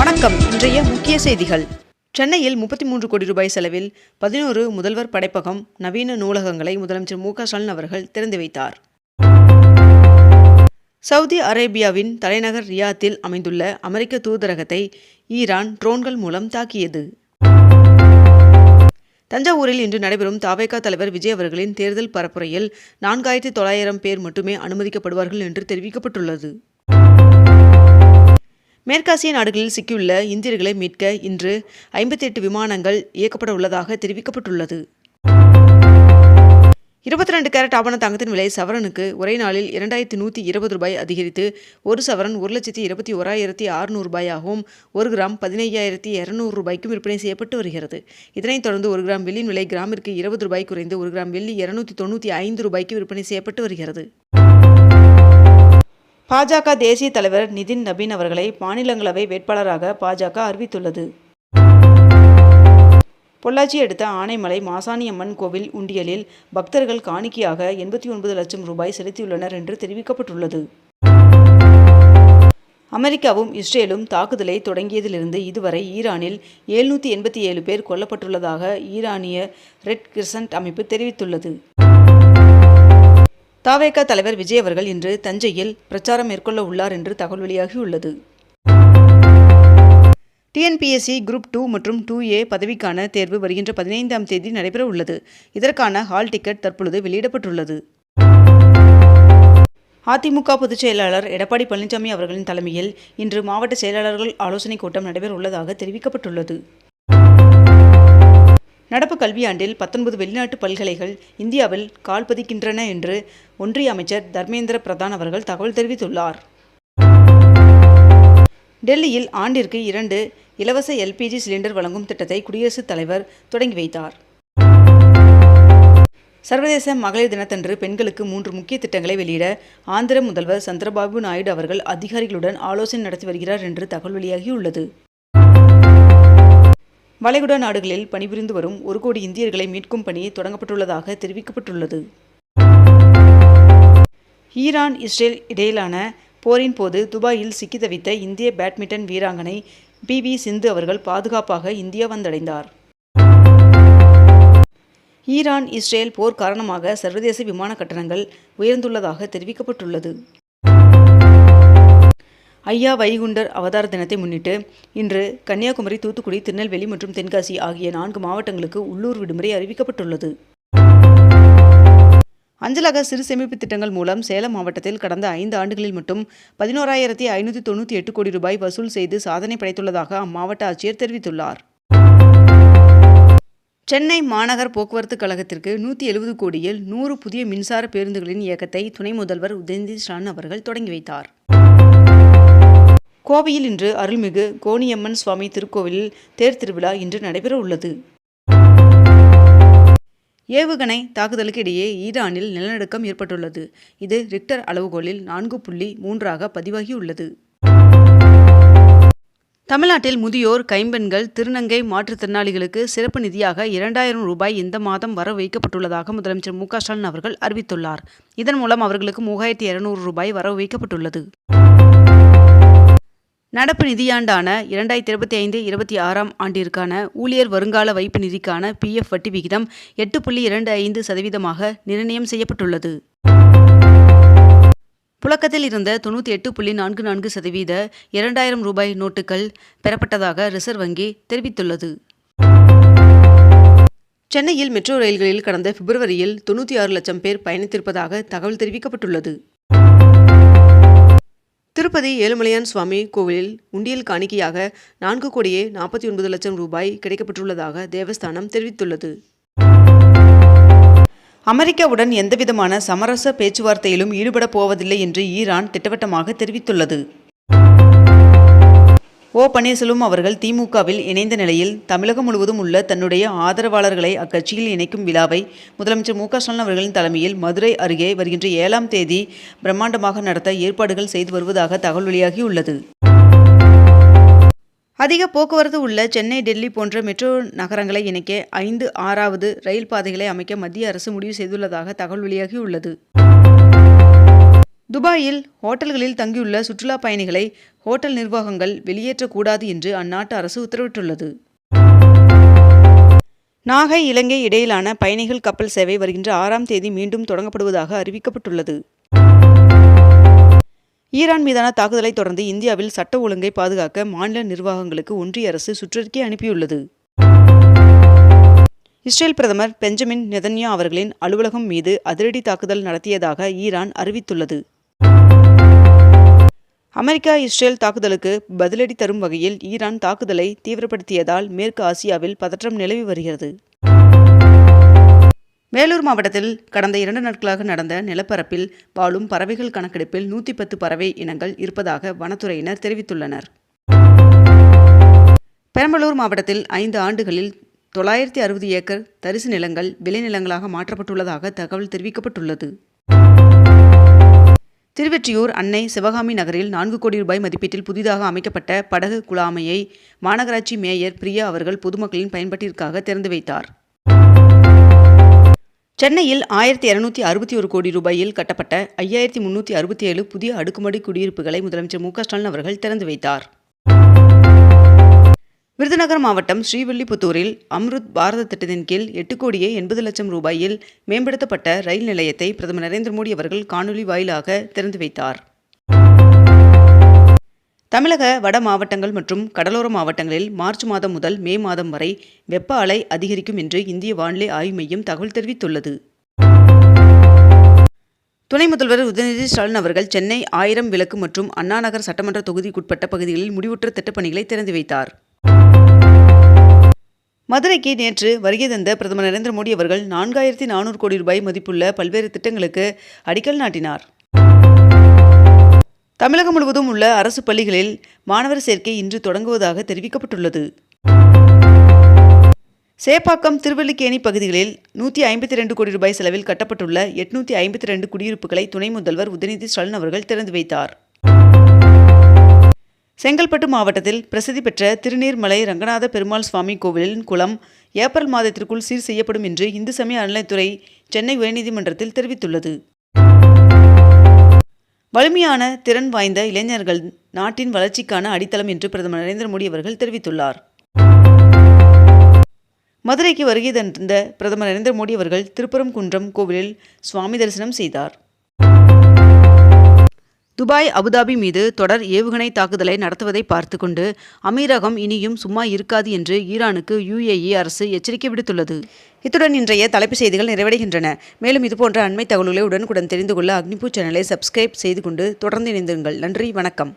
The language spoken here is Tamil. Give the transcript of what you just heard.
வணக்கம். இன்றைய முக்கிய செய்திகள். சென்னையில் 33 கோடி ரூபாய் செலவில் 11 முதல்வர் படைப்பகம், நவீன நூலகங்களை முதலமைச்சர் மு.க.ஸ்டாலின் அவர்கள் திறந்து வைத்தார். சவுதி அரேபியாவின் தலைநகர் ரியாத்தில் அமைந்துள்ள அமெரிக்க தூதரகத்தை ஈரான் ட்ரோன்கள் மூலம் தாக்கியது. தஞ்சாவூரில் இன்று நடைபெறும் தவேகா தலைவர் விஜய் அவர்களின் தேர்தல் பரப்புரையில் 4900 பேர் மட்டுமே அனுமதிக்கப்படுவார்கள் என்று தெரிவிக்கப்பட்டுள்ளது. மேற்காசிய நாடுகளில் சிக்கியுள்ள இந்தியர்களை மீட்க இன்று 58 விமானங்கள் இயக்கப்பட உள்ளதாக தெரிவிக்கப்பட்டுள்ளது. 22 கேரட் ஆபண தங்கத்தின் விலை சவரனுக்கு ஒரே நாளில் 2120 ரூபாய் அதிகரித்து ஒரு சவரன் 1,21,600 ரூபாயாகவும் 1 கிராம் 15,200 ரூபாய்க்கும் விற்பனை செய்யப்பட்டு வருகிறது. இதனைத் தொடர்ந்து 1 கிராம் வெள்ளியின் விலை கிராமிற்கு 20 ரூபாய் குறைந்து 1 கிராம் வெள்ளி 295 ரூபாய்க்கு விற்பனை செய்யப்பட்டு வருகிறது. பாஜக தேசிய தலைவர் நிதின் நபீன் அவர்களை மாநிலங்களவை வேட்பாளராக பாஜக அறிவித்துள்ளது. பொள்ளாச்சி அடுத்த ஆனைமலை மாசாணியம்மன் கோவில் உண்டியலில் பக்தர்கள் காணிக்கையாக 89 லட்சம் ரூபாய் செலுத்தியுள்ளனர் என்று தெரிவிக்கப்பட்டுள்ளது. அமெரிக்காவும் இஸ்ரேலும் தாக்குதலை தொடங்கியதிலிருந்து இதுவரை ஈரானில் 787 பேர் கொல்லப்பட்டுள்ளதாக ஈரானிய ரெட் கிரசன்ட் அமைப்பு தெரிவித்துள்ளது. தவேகா தலைவர் விஜய் அவர்கள் இன்று தஞ்சையில் பிரச்சாரம் மேற்கொள்ள உள்ளார் என்று தகவல் வெளியாகியுள்ளது. டிஎன்பிஎஸ்சி குரூப் 2 மற்றும் 2A பதவிக்கான தேர்வு வருகின்ற 15ஆம் தேதி நடைபெற உள்ளது. இதற்கான ஹால் டிக்கெட் தற்பொழுது வெளியிடப்பட்டுள்ளது. அதிமுக பொதுச் செயலாளர் எடப்பாடி பழனிசாமி அவர்களின் தலைமையில் இன்று மாவட்ட செயலாளர்கள் ஆலோசனைக் கூட்டம் நடைபெற உள்ளதாக தெரிவிக்கப்பட்டுள்ளது. நடப்பு கல்வியாண்டில் 19 வெளிநாட்டு பல்கலைகள் இந்தியாவில் கால் பதிக்கின்றன என்று ஒன்றிய அமைச்சர் தர்மேந்திர பிரதான் அவர்கள் தகவல் தெரிவித்துள்ளார். டெல்லியில் ஆண்டிற்கு 2 இலவச LPG சிலிண்டர் வழங்கும் திட்டத்தை குடியரசுத் தலைவர் தொடங்கி வைத்தார். சர்வதேச மகளிர் தினத்தன்று பெண்களுக்கு 3 முக்கிய திட்டங்களை வெளியிட ஆந்திர முதல்வர் சந்திரபாபு நாயுடு அவர்கள் அதிகாரிகளுடன் ஆலோசனை நடத்தி வருகிறார் என்று தகவல் வெளியாகியுள்ளது. வளைகுடா நாடுகளில் பணிபுரிந்து வரும் 1 கோடி இந்தியர்களை மீட்கும் பணி தொடங்கப்பட்டுள்ளதாக தெரிவிக்கப்பட்டுள்ளது. ஈரான் இஸ்ரேல் இடையிலான போரின் போது துபாயில் சிக்கி தவித்த இந்திய பேட்மிண்டன் வீராங்கனை PV சிந்து அவர்கள் பாதுகாப்பாக இந்தியா வந்தடைந்தார். ஈரான் இஸ்ரேல் போர் காரணமாக சர்வதேச விமான கட்டணங்கள் உயர்ந்துள்ளதாக தெரிவிக்கப்பட்டுள்ளது. ஐயா வைகுண்டர் அவதார தினத்தை முன்னிட்டு இன்று கன்னியாகுமரி, தூத்துக்குடி, திருநெல்வேலி மற்றும் தென்காசி ஆகிய 4 மாவட்டங்களுக்கு உள்ளூர் விடுமுறை அறிவிக்கப்பட்டுள்ளது. அஞ்சலக சிறு சேமிப்பு திட்டங்கள் மூலம் சேலம் மாவட்டத்தில் கடந்த 5 ஆண்டுகளில் மட்டும் 11,598 கோடி ரூபாய் வசூல் செய்து சாதனை படைத்துள்ளதாக அம்மாவட்ட ஆட்சியர் தெரிவித்துள்ளார். சென்னை மாநகர் போக்குவரத்து கழகத்திற்கு 170 கோடியில் 100 புதிய மின்சார பேருந்துகளின் இயக்கத்தை துணை முதல்வர் உதயநிதி ஸ்டாலின் அவர்கள் தொடங்கி வைத்தார். கோவையில் இன்று அருள்மிகு கோணியம்மன் சுவாமி திருக்கோவிலில் தேர் திருவிழா இன்று நடைபெற உள்ளது. ஏவுகணை தாக்குதலுக்கு இடையே ஈரானில் நிலநடுக்கம் ஏற்பட்டுள்ளது. இது ரிக்டர் அளவுகோலில் 4.3 பதிவாகியுள்ளது. தமிழ்நாட்டில் முதியோர், கைம்பெண்கள், திருநங்கை மாற்றுத்திறனாளிகளுக்கு சிறப்பு நிதியாக 2000 ரூபாய் இந்த மாதம் வர வைக்கப்பட்டுள்ளதாக முதலமைச்சர் மு.க.ஸ்டாலின் அவர்கள் அறிவித்துள்ளார். இதன் மூலம் அவர்களுக்கு 3200 ரூபாய் வரவு வைக்கப்பட்டுள்ளது. நடப்பு நிதியாண்டான 2025-26ஆம் ஆண்டிற்கான ஊழியர் வருங்கால வைப்பு நிதிக்கான PF வட்டி விகிதம் 8.25% நிர்ணயம் செய்யப்பட்டுள்ளது. புழக்கத்தில் இருந்த 98.44% 2000 ரூபாய் நோட்டுகள் பெறப்பட்டதாக ரிசர்வ் வங்கி தெரிவித்துள்ளது. சென்னையில் மெட்ரோ ரயில்களில் கடந்த பிப்ரவரியில் 96 லட்சம் பேர் பயணித்திருப்பதாக தகவல் தெரிவிக்கப்பட்டுள்ளது. திருப்பதி ஏழுமலையான் சுவாமி கோவிலில் உண்டியல் காணிக்கையாக 4,49 லட்சம் ரூபாய் கிடைக்கப்பட்டுள்ளதாக தேவஸ்தானம் தெரிவித்துள்ளது. அமெரிக்காவுடன் எந்தவிதமான சமரச பேச்சுவார்த்தையிலும் ஈடுபட போவதில்லை என்று ஈரான் திட்டவட்டமாக தெரிவித்துள்ளது. ஓ. பன்னீர்செல்வம் அவர்கள் திமுகவில் இணைந்த நிலையில் தமிழகம் முழுவதும் உள்ள தன்னுடைய ஆதரவாளர்களை அக்கட்சியில் இணைக்கும் விழாவை முதலமைச்சர் மு.க.ஸ்டாலின் அவர்களின் தலைமையில் மதுரை அருகே வருகின்ற 7ஆம் தேதி பிரம்மாண்டமாக நடத்த ஏற்பாடுகள் செய்து வருவதாக தகவல் வெளியாகியுள்ளது. அதிக போக்குவரத்து உள்ள சென்னை, டெல்லி போன்ற மெட்ரோ நகரங்களை இணைக்க 5-6வது ரயில் பாதைகளை அமைக்க மத்திய அரசு முடிவு செய்துள்ளதாக தகவல் வெளியாகியுள்ளது. துபாயில் ஹோட்டல்களில் தங்கியுள்ள சுற்றுலா பயணிகளை ஹோட்டல் நிர்வாகங்கள் வெளியேற்றக்கூடாது என்று அந்நாட்டு அரசு உத்தரவிட்டுள்ளது. நாகை இலங்கை இடையிலான பயணிகள் கப்பல் சேவை வருகின்ற 6ஆம் தேதி மீண்டும் தொடங்கப்படுவதாக அறிவிக்கப்பட்டுள்ளது. ஈரான் மீதான தாக்குதலை தொடர்ந்து இந்தியாவில் சட்ட ஒழுங்கை பாதுகாக்க மாநில நிர்வாகங்களுக்கு ஒன்றிய அரசு சுற்றறிக்கை அனுப்பியுள்ளது. இஸ்ரேல் பிரதமர் பெஞ்சமின் நெதன்யா அவர்களின் அலுவலகம் மீது அதிரடி தாக்குதல் நடத்தியதாக ஈரான் அறிவித்துள்ளது. அமெரிக்கா இஸ்ரேல் தாக்குதலுக்கு பதிலடி தரும் வகையில் ஈரான் தாக்குதலை தீவிரப்படுத்தியதால் மேற்கு ஆசியாவில் பதற்றம் நிலவி வருகிறது. வேலூர் மாவட்டத்தில் கடந்த 2 நாட்களாக நடந்த நிலப்பரப்பில் வாழும் பறவைகள் கணக்கெடுப்பில் 110 பறவை இனங்கள் இருப்பதாக வனத்துறையினர் தெரிவித்துள்ளனர். பெரம்பலூர் மாவட்டத்தில் 5 ஆண்டுகளில் 960 ஏக்கர் தரிசு நிலங்கள் விளைநிலங்களாக மாற்றப்பட்டுள்ளதாக தகவல் தெரிவிக்கப்பட்டுள்ளது. திருவெற்றியூர் அன்னை சிவகாமி நகரில் 4 கோடி ரூபாய் மதிப்பீட்டில் புதிதாக அமைக்கப்பட்ட படகு குழாமையை மாநகராட்சி மேயர் பிரியா அவர்கள் பொதுமக்களின் பயன்பாட்டிற்காக திறந்து வைத்தார். சென்னையில் 1261 கோடி ரூபாயில் கட்டப்பட்ட 5367 புதிய அடுக்குமாடி குடியிருப்புகளை முதலமைச்சர் மு.க. ஸ்டாலின் அவர்கள் திறந்து வைத்தார். விருதுநகர் மாவட்டம் ஸ்ரீவில்லிபுத்தூரில் அம்ருத் பாரத் திட்டத்தின் கீழ் 8 கோடியே 80 லட்சம் ரூபாயில் மேம்படுத்தப்பட்ட ரயில் நிலையத்தை பிரதமர் நரேந்திர மோடி அவர்கள் காணொலி வாயிலாக திறந்து வைத்தார். தமிழக வட மாவட்டங்கள் மற்றும் கடலோர மாவட்டங்களில் மார்ச் மாதம் முதல் மே மாதம் வரை வெப்ப அலை அதிகரிக்கும் என்று இந்திய வானிலை ஆய்வு மையம் தகவல் தெரிவித்துள்ளது. துணை முதல்வர் உதயநிதி ஸ்டாலின் அவர்கள் சென்னை 1000 விளக்கு மற்றும் அண்ணா நகர் சட்டமன்ற தொகுதிக்குட்பட்ட பகுதிகளில் முடிவுற்ற திட்டப்பணிகளை திறந்து வைத்தார். மதுரைக்கு நேற்று வருகை தந்த பிரதமர் நரேந்திர மோடி அவர்கள் 4400 கோடி ரூபாய் மதிப்புள்ள பல்வேறு திட்டங்களுக்கு அடிக்கல் நாட்டினார். தமிழகம் முழுவதும் உள்ள அரசு பள்ளிகளில் மாணவர் சேர்க்கை இன்று தொடங்குவதாக தெரிவிக்கப்பட்டுள்ளது. சேப்பாக்கம் திருவல்லிக்கேணி பகுதிகளில் 152 கோடி ரூபாய் செலவில் கட்டப்பட்டுள்ள 852 குடியிருப்புகளை துணை முதல்வர் உதயநிதி ஸ்டாலின் அவர்கள் திறந்து வைத்தார். செங்கல்பட்டு மாவட்டத்தில் பிரசித்தி பெற்ற திருநீர்மலை ரங்கநாத பெருமாள் சுவாமி கோவிலின் குளம் ஏப்ரல் மாதத்திற்குள் சீர் செய்யப்படும் என்று இந்து சமய அறநிலையத்துறை சென்னை உயர்நீதிமன்றத்தில் தெரிவித்துள்ளது. வலிமையான திறன் வாய்ந்த இளைஞர்கள் நாட்டின் வளர்ச்சிக்கான அடித்தளம் என்று பிரதமர் நரேந்திர மோடி அவர்கள் தெரிவித்துள்ளார். மதுரைக்கு வருகை தந்த பிரதமர் நரேந்திர மோடி அவர்கள் திருப்பரங்குன்றம் கோவிலில் சுவாமி தரிசனம் செய்தார். துபாய் அபுதாபி மீது தொடர் ஏவுகணை தாக்குதலை நடத்துவதை பார்த்து கொண்டு அமீரகம் இனியும் சும்மா இருக்காது என்று ஈரானுக்கு UAE அரசு எச்சரிக்கை விடுத்துள்ளது. இத்துடன் இன்றைய தலைப்புச் செய்திகள் நிறைவடைகின்றன. மேலும் இதுபோன்ற அண்மை தகவல்களை உடனுக்குடன் தெரிந்து கொள்ள அக்னிபூ சேனலை சப்ஸ்கிரைப் செய்து கொண்டு தொடர்ந்து இணைந்திருங்கள். நன்றி, வணக்கம்.